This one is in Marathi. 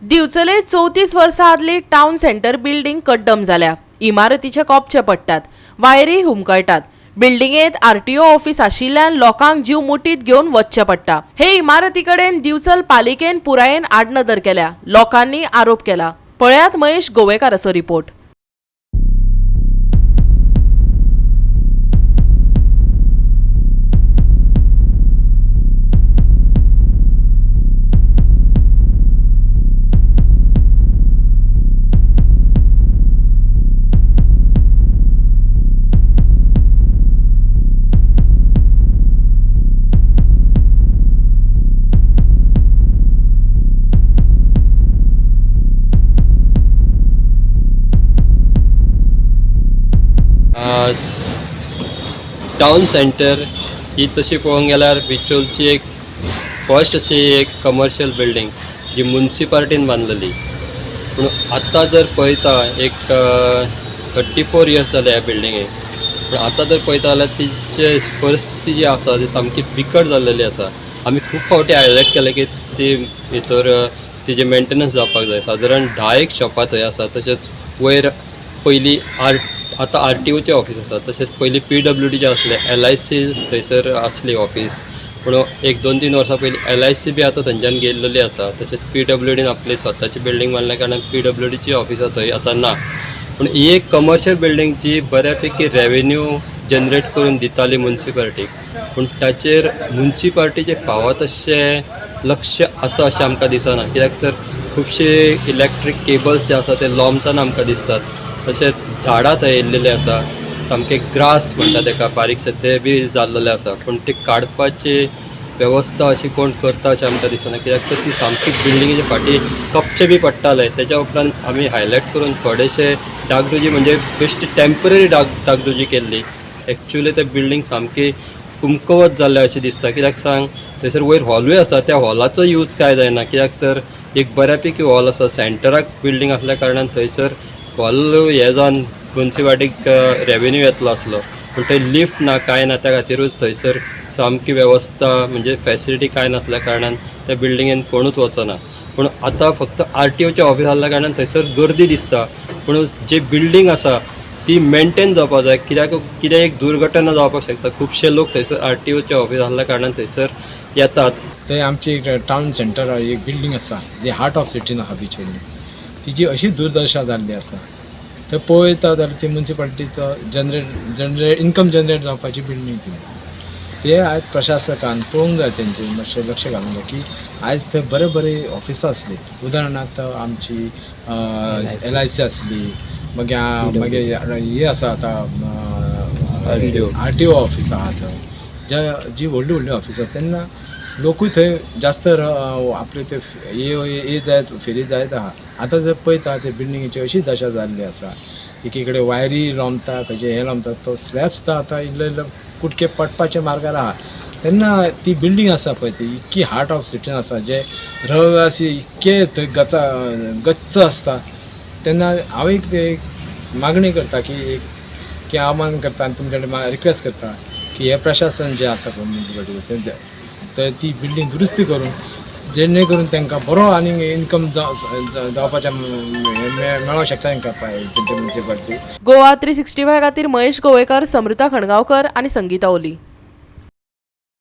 दिवचले 34 वर्सां आदली टाउन सेंटर बिल्डिंग कड्डम जाल्या। इमारतीचे कोपचे पडटात, वायरी हुमकळटात। बिल्डिंगेत आरटीओ ऑफिस आशिल्ल्यान लोकांक जीव मुठीत घेवन वचचें पडटा। हे इमारतीकडेन दिवचल पालिकेन पुरायेन आडनदर केल्या, लोकांनी आरोप केला। पळयात महेश गोवेकाराचो रिपोर्ट। टाउन सेंटर ही तशी पळोवंक गेल्यार बिचोलची एक फर्स्ट अशी एक कमर्शियल बिल्डिंग जी म्युनिसिपालिटीन बांदलेली। पूण आतां जर पळयता एक 34 इयर्स जाले ह्या बिल्डिंगेक, पूण आतां जर पळयता जाल्यार तिची परिस्थिती जी आसा ती सामकी बिकट जाल्लेली आसा। आमी खूब फावटी हायलायट केलें की ती भितर तिजे मेंटेनन्स जावपाक जाय। सादारण 10 शॉपां थंय आसा, तशेंच वयर पयलीं आतां आरटीओचें ऑफिस आसा, तशेंच पयलीं PWDचें आसलें, LIC थंयसर आसली ऑफिस, पूण 1-2-3 वर्सां पयलीं LIC बी आतां थंयच्यान गेल्लेली आसा। तशेंच PWDन आपली स्वताची बिल्डिंग बांदल्या कारणान PWDची ऑफिसां थंय आतां ना। पूण ही एक कमर्शियल बिल्डिंग जी बऱ्यापैकी रेवेन्यू जनरेट करून दिताली म्युनिसिपालिटीक, पूण ताचेर म्युनिसिपालिटीचें फावो तशें लक्ष आसा अशें आमकां दिसना। कित्याक तर खुबशे इलेक्ट्रीक केबल्स जे आसा ते लोंबतना आमकां दिसतात। तशेंच झाडां थंय येयल्लेले आसा, सामके ग्रास म्हणटा तेका बारीकशे ते बी जाल्लेले आसा, पूण ते काडपाची वेवस्था अशी कोण करता अशें आमकां दिसना। कित्याक तर ती सामकी बिल्डिंगेच्या फाटी कपचे बी पडटाले। तेच्या उपरांत आमी हायलायट करून थोडेशे डागडुजी म्हणजे बेश्टी टेम्पररी डागडुजी केल्ली। एक्चुअली ते बिल्डिंग सामकी कुमकवत जाल्ले अशें दिसता। कित्याक सांग, थंयसर वयर हॉलूय आसा, त्या हॉलाचो यूज कांय जायना। कित्याक तर एक बऱ्यापैकी हॉल आसा, सेंटराक बिल्डिंग आसल्या कारणान थंयसर हॉल हे जावन म्युनिसिपालिटीक रेवेन्यू येतलो आसलो, पूण थंय लिफ्ट ना, कांय ना, त्या खातीरूच थंयसर सामकी वेवस्था म्हणजे फॅसिलिटी कांय नासल्या कारणान त्या बिल्डिंगेन कोणूच वचना। पूण आतां फक्त आरटीओचें ऑफिस आसल्या कारणान थंयसर गर्दी दिसता, पूण जी बिल्डिंग आसा ती मेंटेन जावपाक जाय। कित्याक एक दुर्घटना जावपाक शकता। खुबशे लोक थंयसर आरटीओचें ऑफिस आसल्या कारणान थंयसर येताच। ते आमची टाउन सेंटर एक बिल्डिंग आसा जी हार्ट ऑफ सिटीन आसा बिचोली, तिची अशी दुर्दशा जाल्ली आसा। थंय पळयता जाल्यार ती म्युनिसिपालिटीचो जनरेट इन्कम जनरेट जावपाची बिल्डिंग ती। ते आयज प्रशासकान पळोवंक जाय, तेंचे मातशें लक्ष घालूंक जाय की आयज थंय बरे ऑफिसां आसली। उदाहरणार्थ आमची LIC आसली, मागीर हे आसा आतां आरटीओ ऑफिस आहा थंय, जी व्हडली ऑफिसां, तेन्ना लोकूय थंय जास्त आपले ते ये जायत फेरी जायत आहा। आतां जर पळयता ते बिल्डिंगेची अशी दशा जाल्ली आसा, एकी कडेन वायरी लोंबता, खंयचे हे लोंबता, तो स्लॅब सुद्दां आतां इल्ले कुटके पडपाच्या मार्गार आहा। तेन्ना ती बिल्डिंग आसा पळय ती इतकी हार्ट ऑफ सिटीन आसा, जे रहिवासी इतके थंय गच्च आसता। तेन्ना हांव एक मागणी करता की आव्हान करता आनी तुमचे कडेन रिक्वेस्ट करता की हे प्रशासन जे आसा पळय म्युनिसिपालिटी, तर ती बिल्डिंग दुरुस्ती करून जेणे करून तांकां बरो आनी इन्कम जावपाचें मेळोंक शकता तांकां तेंच्या म्युनिसिपालिटी। गोवा 365 खातीर महेश गोवेकार, समृता खणगांवकर आनी संगीता ओली।